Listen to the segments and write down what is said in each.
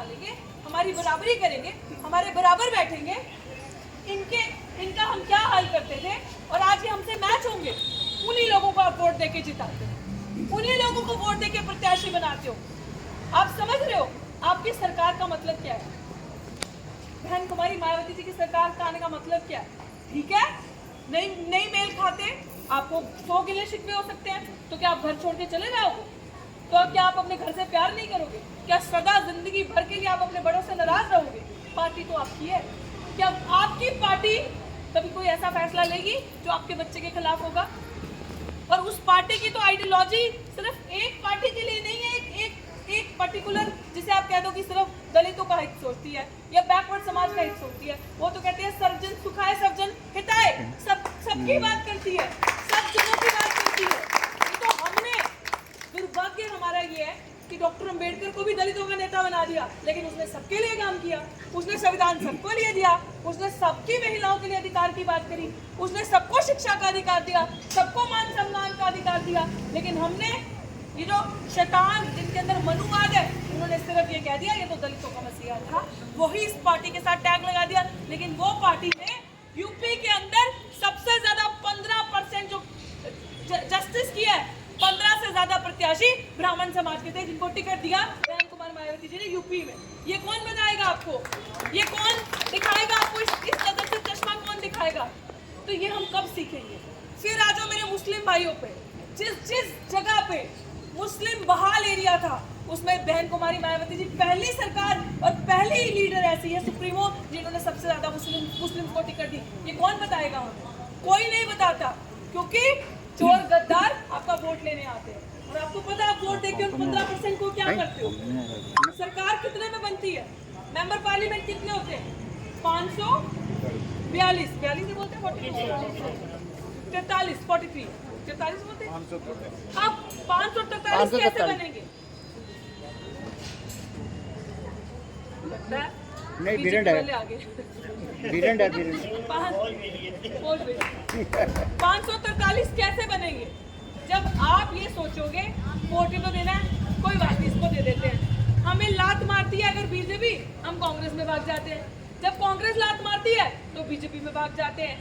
संभालेंगे, हमारी बराबरी करेंगे, हमारे बराबर बैठेंगे। इनका हम क्या हाल करते थे और आज ये हमसे मैच होंगे। उन्हीं लोगों को आप वोट देके जिताते हो, उन्हीं लोगों को वोट देके प्रत्याशी बनाते हो। आप समझ रहे हो आपकी सरकार का मतलब क्या है? बहन कुमारी मायावती जी की सरकार का आने का मतलब क्या है? ठीक है, नहीं मेल खाते, आपको 100 गिले शिकवे हो सकते हैं, तो क्या आप घर छोड़ के चले जाओगे? तो क्या आप अपने घर से प्यार नहीं करोगे? क्या सदा जिंदगी भर के लिए आप अपने बड़ों से नाराज रहोगे? पार्टी तो आपकी है। क्या आपकी पार्टी कभी कोई ऐसा फैसला लेगी जो आपके बच्चे के खिलाफ होगा? और उस पार्टी की तो आइडियोलॉजी सिर्फ एक पार्टी के लिए नहीं है, एक पर्टिकुलर, जिसे आप कह दो कि सिर्फ दलितों का हित सोचती है या बैकवर्ड समाज का हित सोचती है। वो तो कहते हैं सर्वजन सुखाए सर्वजन हिताए, सबकी बात करती है, सब जनों की बात करती है। तो हमने, दुर्भाग्य हमारा ये है कि डॉक्टर अंबेडकर को भी दलितों का नेता बना दिया, लेकिन उसने सबके लिए काम किया, उसने संविधान सबको लिए दिया, उसने सबकी महिलाओं के लिए अधिकार की बात करी, उसने सबको शिक्षा का अधिकार दिया, सबको मान सम्मान का अधिकार दिया। लेकिन हमने, ये जो शैतान जिनके अंदर मनुवाद है, उन्होंने सिर्फ ये कह दिया ये तो दलितों का मसीहा था, वही इस पार्टी के साथ टैग लगा दिया। लेकिन वो पार्टी ने यूपी के अंदर सबसे ज्यादा 15% जो जस्टिस किया है, 15 से ज्यादा प्रत्याशी ब्राह्मण समाज के थे जिनको टिकट दिया बहन कुमारी मायावती जी ने यूपी में। ये कौन बताएगा आपको? ये कौन दिखाएगा आपको? इस नजर से चश्मा कौन दिखाएगा? तो ये हम कब सीखेंगे? फिर आ जाओ मेरे मुस्लिम भाइयों पे, जिस जगह पे मुस्लिम बहाल एरिया था उसमें बहन कुमारी मायावती जी पहली सरकार और पहली ही लीडर ऐसी है सुप्रीमो जिन्होंने सबसे ज्यादा मुस्लिम को टिकट दी। ये कौन बताएगा हमें? कोई नहीं बताता, क्योंकि चोर गद्दार आपका वोट लेने आते हैं और आपको पता है आप वोट देके उन 15% को क्या करते हो। सरकार कितने में बनती है? मेंबर पार्लियामेंट कितने होते हैं? 542 ही बोलते हैं, 43 बोलते हैं। अब 543 कैसे बनेंगे? नहीं, बीरेंड है। आगे बीरेंड है। 543 कैसे बनेंगे? जब आप ये सोचोगे वोट तो देना है, कोई बात नहीं इसको दे देते हैं। हमें लात मारती है अगर बीजेपी, हम कांग्रेस में भाग जाते हैं। जब कांग्रेस लात मारती है तो बीजेपी में भाग जाते हैं।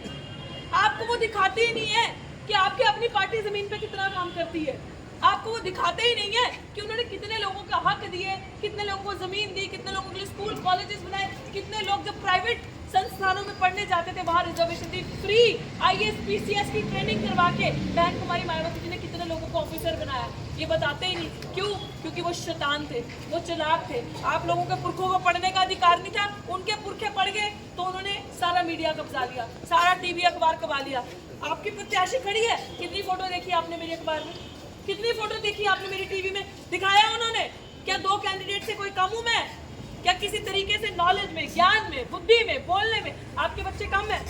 आपको वो दिखाते ही नहीं है कि आपकी अपनी पार्टी जमीन पे कितना काम करती है। आपको वो दिखाते ही नहीं है कि उन्होंने कितने लोगों का हक दिए, कितने लोगों को जमीन दी, कितने लोगों के लिए स्कूल कॉलेजेस बनाए, कितने लोग जब प्राइवेट संस्थानों में पढ़ने जाते थे वहाँ रिजर्वेशन दी, फ्री IAS PCS की ट्रेनिंग करवा के बहन कुमारी मायावती जी ने कितने लोगों को ऑफिसर बनाया। ये बताते ही नहीं। क्यों? क्योंकि वो शैतान थे, वो चालाक थे। आप लोगों के पुरखों को पढ़ने का अधिकार नहीं था, उनके पुरखे पढ़ गए तो उन्होंने सारा मीडिया कब्जा लिया, सारा टीवी अखबार कमा लिया। आपकी प्रत्याशी खड़ी है, कितनी फोटो देखी आपने मेरे अखबार में? कितनी फोटो देखी आपने मेरी टीवी में? दिखाया उन्होंने? क्या 2 कैंडिडेट से कोई कम हूं मैं? क्या किसी तरीके से नॉलेज में, ज्ञान में, बुद्धि में, बोलने में आपके बच्चे कम है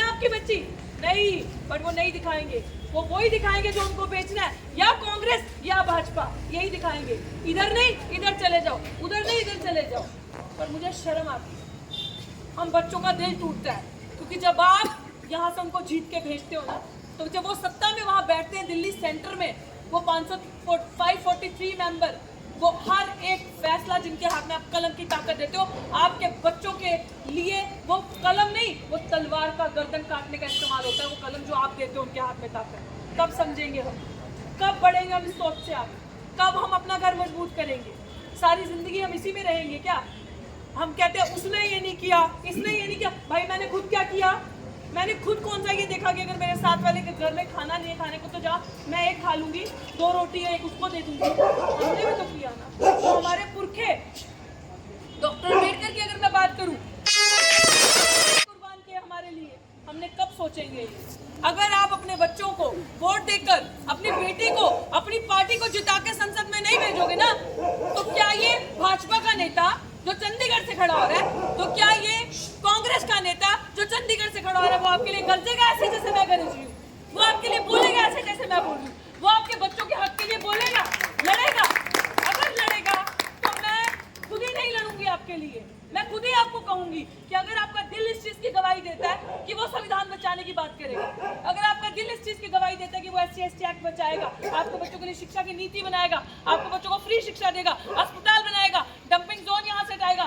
आपकी बच्ची? नहीं, पर वो नहीं दिखाएंगे। वो वही दिखाएंगे जो उनको बेचना है, या कांग्रेस या भाजपा, यही दिखाएंगे। इधर नहीं इधर चले जाओ, उधर नहीं इधर चले जाओ। पर मुझे शर्म आती है, हम बच्चों का दिल टूटता है, क्योंकि जब आप यहाँ से उनको जीत के भेजते हो ना, तो जब वो सत्ता में वहाँ बैठते हैं दिल्ली सेंटर में, वो 543 मेंबर, वो हर एक फैसला जिनके हाथ में आप कलम की ताकत देते हो, आपके बच्चों के लिए वो कलम नहीं, वो तलवार का गर्दन काटने का इस्तेमाल होता है। वो कलम जो आप देते हो उनके हाथ में ताकत। कब समझेंगे हम? कब बढ़ेंगे हम इस सोच से आगे? कब हम अपना घर मजबूत करेंगे? सारी जिंदगी हम इसी में रहेंगे क्या? हम कहते हैं उसने ये नहीं किया, इसने ये नहीं किया। भाई मैंने खुद क्या किया? मैंने खुद कौन सा ये देखा कि अगर मेरे साथ वाले के घर में खाना नहीं है खाने को, तो जा मैं एक खा लूंगी, 2 रोटी है एक उसको दे दूंगी। हमने भी तो किया ना। तो हमारे पुरखे, डॉक्टर अम्बेडकर की अगर मैं बात करूं, कुर्बान किए हमारे लिए, हमने कब सोचेंगे? अगर आप अपने बच्चों को वोट देकर, अपनी बेटी को, अपनी पार्टी को जिता के संसद में नहीं भेजोगे ना, तो क्या ये भाजपा का नेता जो चंडीगढ़ से खड़ा हो रहा है, तो क्या ये कांग्रेस का नेता जो चंडीगढ़ से खड़ा हो रहा है, वो आपके लिए गरजेगा ऐसे जैसे मैं गरज रही हूँ? वो आपके लिए बोलेगा ऐसे जैसे मैं बोल रही हूँ? वो आपके बच्चों के हक के लिए बोलेगा, लड़ेगा? अगर लड़ेगा तो मैं खुद ही नहीं लड़ूंगी आपके लिए। मैं खुद ही आपको कहूंगी कि अगर आपका दिल इस चीज की गवाही देता है कि वो संविधान बचाने की बात करेगा, अगर आपका दिल इस चीज की गवाही देता है कि वो SC/ST एक्ट बचाएगा, आपके बच्चों के लिए शिक्षा की नीति बनाएगा, आपके बच्चों को फ्री शिक्षा देगा, अस्पताल बनाएगा, डंपिंग जोन यहाँ से हटाएगा,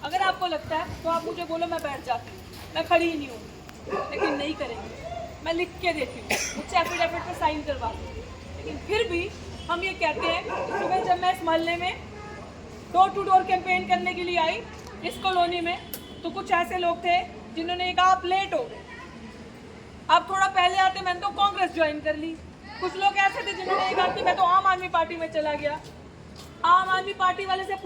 अगर आपको लगता है तो आप मुझे बोलो, मैं बैठ जाती हूँ, मैं खड़ी ही नहीं हूँ, लेकिन नहीं करेंगे। मैं लिख के देती हूँ, मुझसे एफिडेविट पे साइन करवा दूँ। लेकिन फिर भी हम ये कहते हैं कि सुबह जब मैं इस मोहल्ले में डोर टू डोर कैंपेन करने के लिए आई इस कॉलोनी में, तो कुछ ऐसे लोग थे जिन्होंने कहा आप लेट हो गए, आप थोड़ा पहले आते, मैंने तो कांग्रेस ज्वाइन कर ली। कुछ लोग ऐसे थे जिन्होंने कहा कि मैं तो आम आदमी पार्टी में चला गया। आम आदमी पार्टी वाले से